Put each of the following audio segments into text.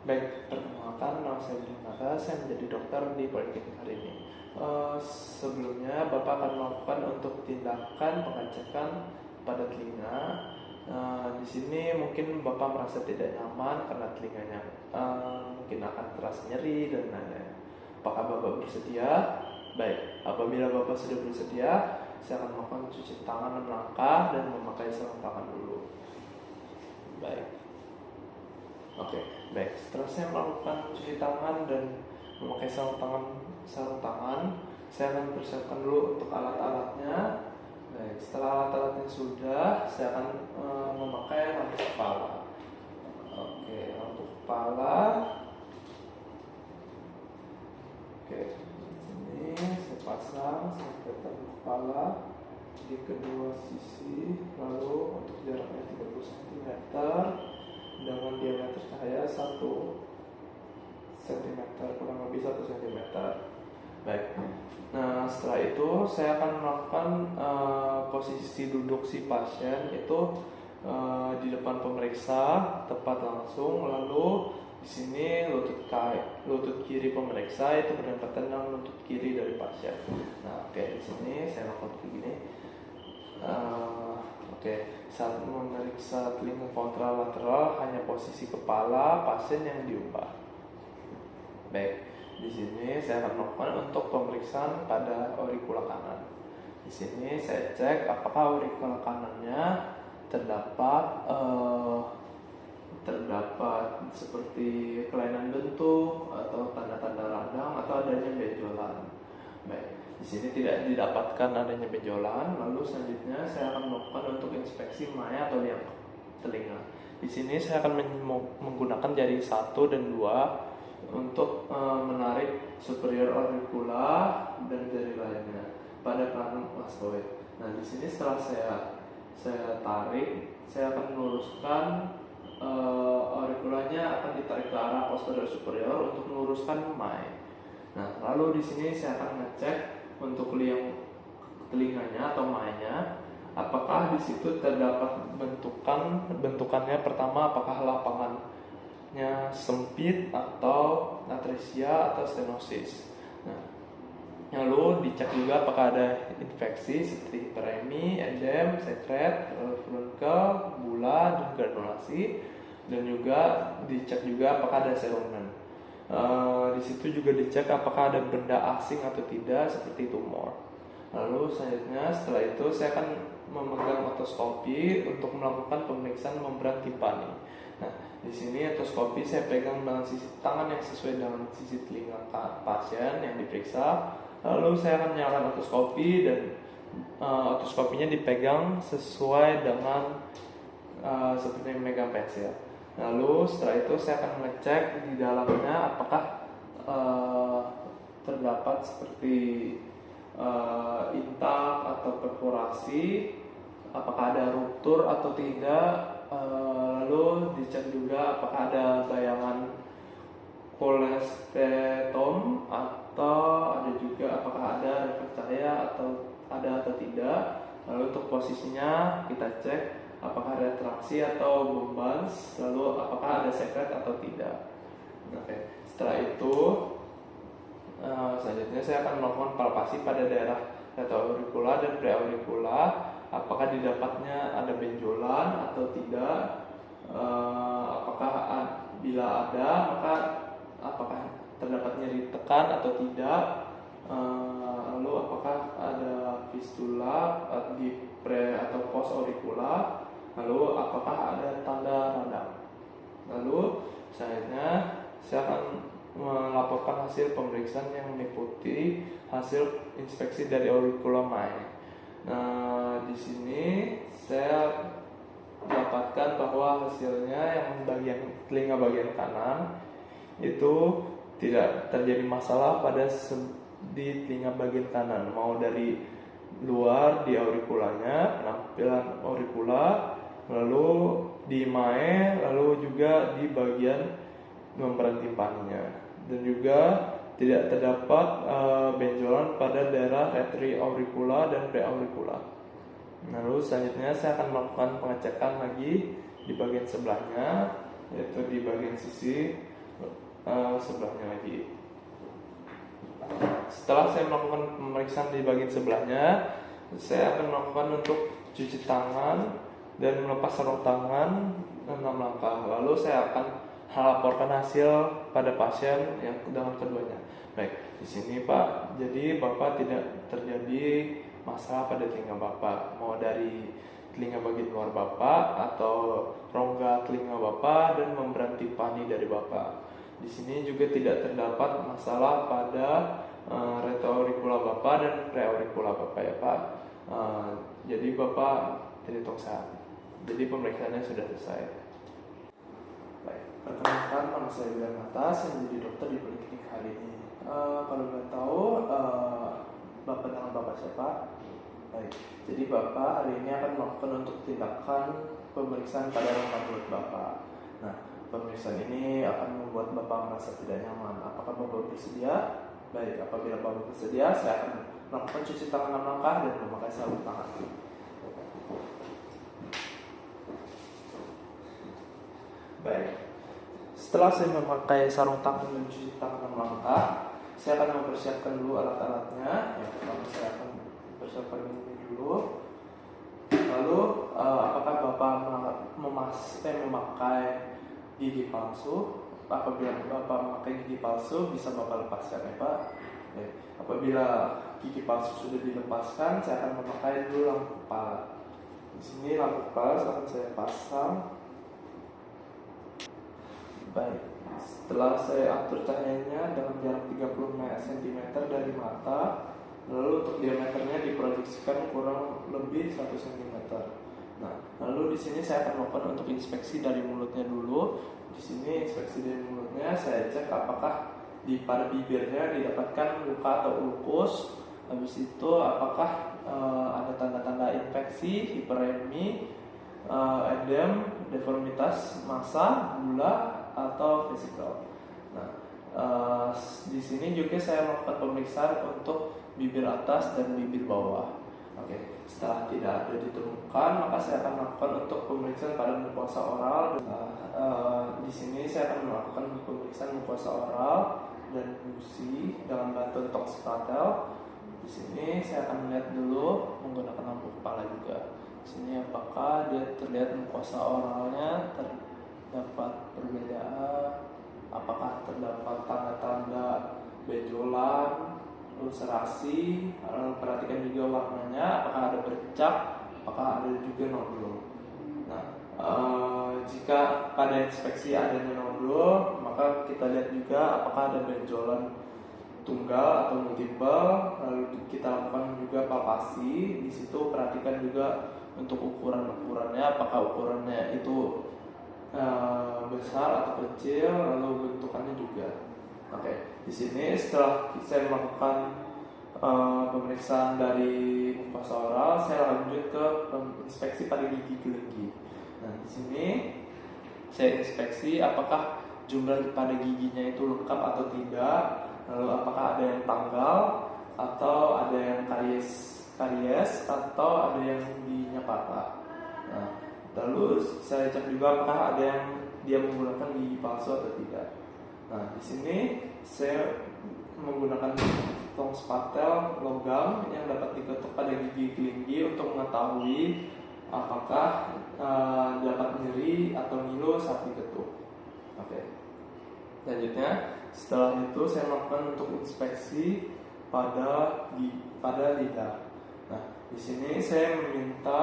Baik, perkenalkan nama saya William Nata, saya menjadi dokter di Politeknik hari ini. Sebelumnya Bapak akan melakukan untuk tindakan pengecekan pada telinga. Di sini mungkin Bapak merasa tidak nyaman karena telinganya mungkin akan terasa nyeri dan lain-lain. Apakah Bapak bersedia? Baik, apabila Bapak sudah bersedia, saya akan melakukan cuci tangan 6 langkah dan memakai sarung tangan dulu. Baik. Oke, baik. Setelah saya melakukan cuci tangan dan memakai sarung tangan, saya akan persiapkan dulu untuk alat-alatnya. Baik, setelah alat-alatnya sudah, saya akan memakai lampu kepala. Oke, lampu kepala. Oke, di sini saya pasang sampai lampu kepala di kedua sisi, lalu untuk jaraknya 30 cm dengan diameter cahaya 1 cm, kurang lebih 1 cm. Baik. Nah, setelah itu saya akan melakukan posisi duduk si pasien itu di depan pemeriksa tepat langsung, lalu di sini lutut kiri pemeriksa itu berdekatan dengan lutut kiri dari pasien. Nah, oke, di sini saya lakukan begini. Oke, saat memeriksa telinga kontralateral hanya posisi kepala pasien yang diubah. Baik, di sini saya akan melakukan untuk pemeriksaan pada auricula kanan. Di sini saya cek apakah auricula kanannya terdapat seperti kelainan bentuk atau tanda-tanda radang atau adanya benjolan. Baik, di sini tidak didapatkan adanya benjolan. Lalu selanjutnya saya akan melakukan untuk inspeksi maya atau liang telinga. Di sini saya akan menggunakan jari 1 dan 2 untuk menarik superior auricula dan jari lainnya pada kanal mastoid. Nah, di sini setelah saya tarik, saya akan meluruskan auriculanya akan ditarik ke arah posterior superior untuk meluruskan mai. Nah, lalu di sini saya akan ngecek untuk liang telinganya atau mainnya, apakah di situ terdapat bentukannya. Pertama, apakah lapangannya sempit atau atresia atau stenosis. Nah, lalu dicek juga apakah ada infeksi seperti hiperemi, edem, sekret, furunkel, bula, dan granulasi, dan juga dicek juga apakah ada serumen. Di situ juga dicek apakah ada benda asing atau tidak seperti tumor. Lalu selanjutnya setelah itu saya akan memegang otoskopi untuk melakukan pemeriksaan membran timpani. Nah, di sini otoskopi saya pegang dengan sisi tangan yang sesuai dengan sisi telinga pasien yang diperiksa. Lalu saya akan menyalakan otoskopi dan otoskopinya dipegang sesuai dengan seperti memegang pensil. Lalu setelah itu saya akan mengecek di dalamnya apakah terdapat seperti intak atau perforasi, apakah ada ruptur atau tidak. Lalu dicek juga apakah ada bayangan kolestetom atau ada juga apakah ada refleks cahaya atau tidak. Lalu untuk posisinya kita cek apakah ada traksi atau bombans, lalu apakah ada sekret atau tidak. Oke. Setelah itu selanjutnya saya akan melakukan palpasi pada daerah retroauricula dan preauricula, apakah didapatnya ada benjolan atau tidak. Bila ada, maka apakah terdapat nyeri tekan atau tidak. Lalu apakah ada fistula di pre atau post auricula. Lalu apakah ada tanda radang. Lalu selanjutnya saya akan melaporkan hasil pemeriksaan yang meliputi hasil inspeksi dari auricula mai. Nah, di sini saya dapatkan bahwa hasilnya yang telinga bagian kanan itu tidak terjadi masalah di telinga bagian kanan, mau dari luar di auriculanya, penampilan auricula, lalu di mae, lalu juga di bagian membran timpaninya, dan juga tidak terdapat benjolan pada daerah retroauricula dan preauricula. Lalu selanjutnya saya akan melakukan pengecekan lagi di bagian sebelahnya, yaitu di bagian sisi sebelahnya lagi. Setelah saya melakukan pemeriksaan di bagian sebelahnya, saya akan melakukan untuk cuci tangan dan melepas sarung tangan 6 langkah. Lalu saya akan laporkan hasil pada pasien yang dengan keduanya. Baik, di sini Pak, jadi Bapak tidak terjadi masalah pada telinga Bapak, mau dari telinga bagian luar Bapak atau rongga telinga Bapak dan membran tipani dari Bapak. Di sini juga tidak terdapat masalah pada retroauricula Bapak dan preauricula Bapak ya Pak. Jadi Bapak terhitung sehat. Jadi pemeriksaannya sudah selesai. Baik, perkenalkan nama saya William Mata, saya menjadi dokter di Poliklinik hari ini. Kalau boleh tahu, Bapak dengan Bapak siapa? Baik, jadi Bapak hari ini akan melakukan untuk tindakan pemeriksaan pada rongga mulut Bapak. Nah, pemeriksaan ini akan membuat Bapak merasa tidak nyaman. Apakah Bapak bersedia? Baik, apabila Bapak bersedia, saya akan melakukan cuci tangan 6 langkah dan memakai sarung tangan. Baik, setelah saya memakai sarung tangan dan cuci tangan 6 langkah, saya akan mempersiapkan dulu alat-alatnya. Yang pertama saya akan persiapkan ini dulu. Lalu, apakah Bapak memakai gigi palsu? Apabila Bapak memakai gigi palsu, bisa Bapak lepaskan ya Pak. Baik. Apabila gigi palsu sudah dilepaskan, saya akan memakai dulu lampu kepala. Di sini lampu kepala akan saya pasang. Baik, setelah saya atur cahayanya dengan jarak 30 cm dari mata, lalu untuk diameternya diproyeksikan kurang lebih 1 cm. Nah, lalu di sini saya akan melakukan untuk inspeksi dari mulutnya dulu. Di sini inspeksi dari mulutnya, saya cek apakah pada bibirnya didapatkan luka atau ulkus. Habis itu apakah ada tanda-tanda infeksi, hiperemi, edem, deformitas massa, gula atau vesikel. Nah, di sini juga saya melakukan pemeriksaan untuk bibir atas dan bibir bawah. Oke, setelah tidak ada ditemukan, maka saya akan melakukan untuk pemeriksaan pada mukosa oral. Di sini saya akan melakukan pemeriksaan mukosa oral dan gusi dengan bantuan toxpatel. Di sini saya akan melihat dulu menggunakan lampu kepala juga. Di sini apakah dia terlihat mukosa oralnya terdapat perbedaan, apakah terdapat tanda-tanda benjolan, ulcerasi, lalu perhatikan juga warnanya, apakah ada bercak, apakah ada juga nodul. Nah, jika pada inspeksi adanya nodul, maka kita lihat juga apakah ada benjolan tunggal atau multiple, lalu kita lakukan juga palpasi. Di situ perhatikan juga untuk ukurannya, apakah ukurannya itu besar atau kecil, lalu bentukannya juga. Oke, di sini setelah saya melakukan pemeriksaan dari mukosa oral, saya lanjut ke inspeksi pada gigi kelingi. Nah, di sini saya inspeksi apakah jumlah pada giginya itu lengkap atau tidak, lalu apakah ada yang tanggal atau ada yang karies atau ada yang giginya patah. Nah, lalu saya cek juga apakah ada yang dia menggunakan gigi palsu atau tidak. Nah, di sini saya menggunakan tong spatel logam yang dapat diketuk pada gigi kelingi untuk mengetahui apakah dapat nyeri atau ngilu saat diketuk. Oke. Selanjutnya, setelah itu saya melakukan untuk inspeksi pada lidah. Nah, di sini saya meminta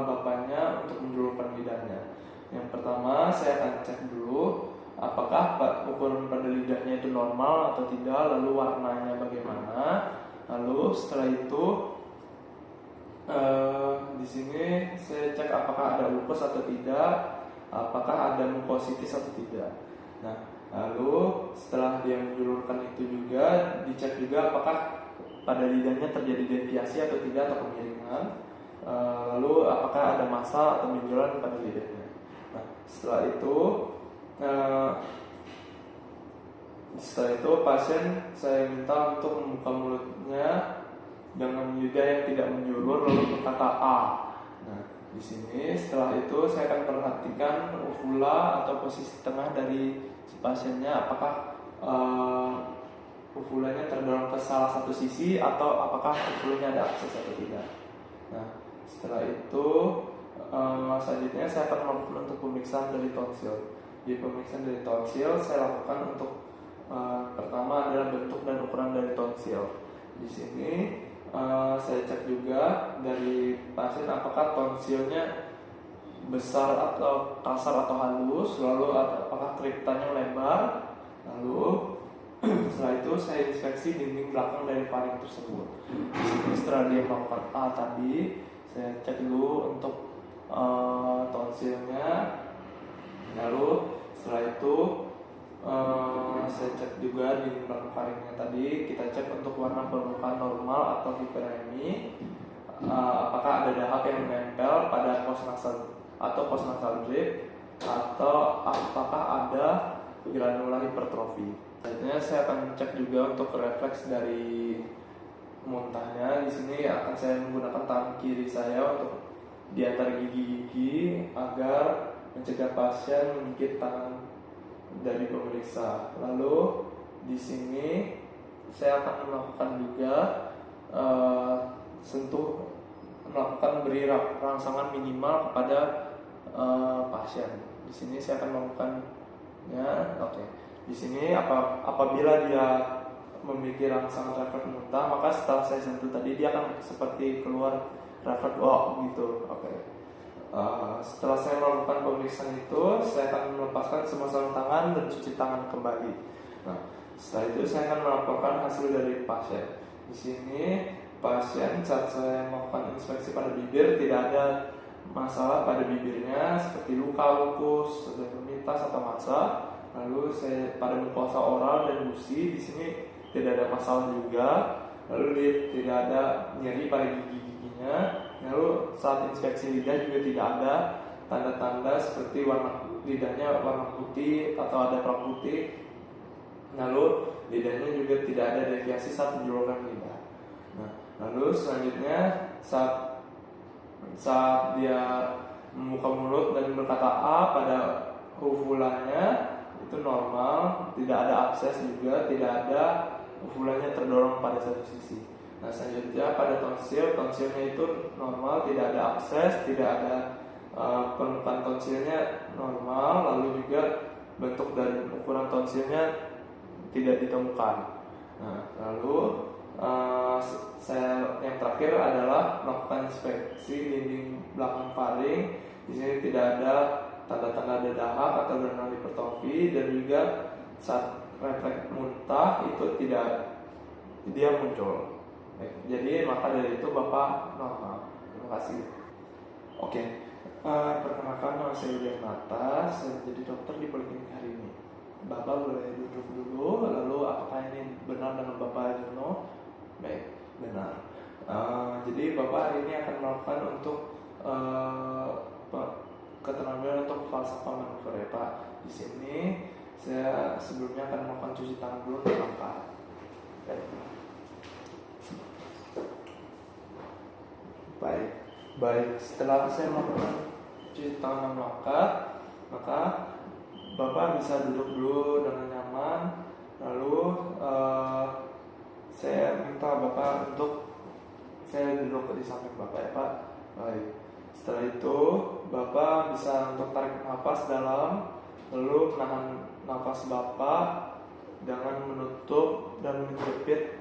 bapaknya untuk menjulurkan lidahnya. Yang pertama, saya akan cek dulu apakah ukuran pada lidahnya itu normal atau tidak, lalu warnanya bagaimana. Lalu setelah itu di sini saya cek apakah ada ulkus atau tidak, apakah ada mukositis atau tidak. Nah, lalu setelah dia menjulurkan itu juga dicek juga apakah pada lidahnya terjadi deviasi atau tidak atau kemiringan. Lalu apakah ada massa atau benjolan pada lidahnya. Nah, setelah itu pasien saya minta untuk membuka mulutnya dengan lidah yang tidak menjulur lalu berkata A. Nah, di sini setelah itu saya akan perhatikan uvula atau posisi tengah dari si pasiennya apakah uvulanya terdorong ke salah satu sisi atau apakah uvulanya ada abses atau tidak. Nah, setelah itu selanjutnya saya akan melakukan untuk pemeriksaan dari tonsil. Di pemeriksaan dari tonsil saya lakukan untuk pertama adalah bentuk dan ukuran dari tonsil. Di sini saya cek juga dari pasien apakah tonsilnya besar atau kasar atau halus, lalu apakah kriptanya lebar, lalu setelah itu saya inspeksi dinding belakang dari faring tersebut. Di sini setelah dia melakukan A tadi, saya cek dulu untuk tonsilnya, lalu setelah itu saya cek juga dinding belakang faringnya tadi. Kita cek untuk warna permukaan normal atau hiperemi, apakah ada dahak yang menempel pada pos nasal atau pos nasal drip, atau apakah ada granular hipertrofi. Selanjutnya saya akan cek juga untuk refleks dari muntahnya. Di sini akan saya menggunakan tangan kiri saya untuk di antara gigi-gigi agar mencegah pasien menggigit tangan dari pemeriksa. Lalu di sini saya akan melakukan juga melakukan beri rangsangan minimal kepada pasien. Di sini saya akan melakukannya. Di sini apabila dia memiliki rangsangan refleks muntah, maka setelah saya sentuh tadi dia akan seperti keluar refleks gitu. Setelah saya melakukan pemeriksaan itu, saya akan melepaskan semua sarung tangan dan cuci tangan kembali. Nah, setelah itu saya akan melaporkan hasil dari pasien. Di sini pasien saat saya melakukan inspeksi pada bibir tidak ada masalah pada bibirnya seperti luka, lukus, dermatitis atau masa. Lalu saya pada mukosa oral dan gusi di sini tidak ada masalah juga. Lalu tidak ada nyeri pada gigi-giginya. Lalu saat inspeksi lidah juga tidak ada tanda-tanda seperti warna lidahnya warna putih atau ada plak putih. Lalu lidahnya juga tidak ada deviasi saat menjulurkan lidah. Nah, lalu selanjutnya saat dia membuka mulut dan berkata A pada uvulanya itu normal, tidak ada abses juga, tidak ada uvulanya terdorong pada satu sisi. Nah, selanjutnya pada tonsilnya itu normal, tidak ada abses, tidak ada permukaan tonsilnya normal, lalu juga bentuk dan ukuran tonsilnya tidak ditemukan. Nah, lalu saya yang terakhir adalah melakukan inspeksi dinding belakang faring. Di sini tidak ada tanda-tanda dahak atau granular hipertrofi, dan juga saat refleks muntah itu tidak dia muncul. Jadi maka dari itu Bapak normal. Terima kasih. Oke, perkenalkan nama saya William Mata. Saya jadi dokter di Poliklinik hari ini. Bapak boleh duduk dulu. Lalu apakah ini benar dengan Bapak Juno? Baik, benar. Jadi Bapak hari ini akan melakukan untuk keterampilan untuk falsafah manuver ya Pak. Di sini saya sebelumnya akan melakukan cuci tangan dulu untuk langkah. Baik. Setelah saya melakukan cuci tangan langkah, maka Bapak bisa duduk dulu dengan nyaman. Lalu saya minta Bapak untuk saya duduk di samping Bapak ya Pak. Baik. Setelah itu Bapak bisa untuk tarik nafas dalam, lalu menahan nafas Bapak dengan menutup dan menjepit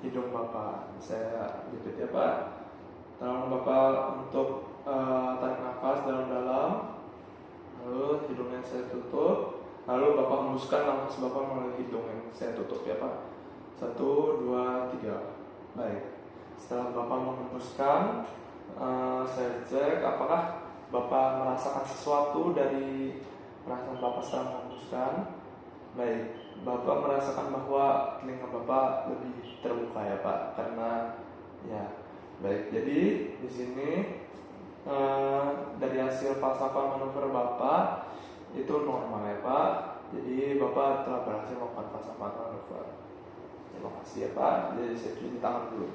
hidung Bapak. Saya jepit ya Pak. Tolong Bapak untuk tarik nafas dalam-dalam, lalu hidungnya saya tutup, lalu Bapak hembuskan nafas Bapak melalui hidung yang saya tutup ya Pak. 1, 2, 3. Baik. Setelah Bapak menghembuskan, saya cek apakah Bapak merasakan sesuatu dari perasaan Bapak setelah menghembuskan. Baik, Bapak merasakan bahwa telinga Bapak lebih terbuka ya Pak, karena ya. Baik, jadi di sini dari hasil falsafah manuver Bapak itu normal ya Pak. Jadi Bapak telah berhasil melakukan falsafah manuver. Terima kasih ya Pak. Jadi saya cuci tangan dulu.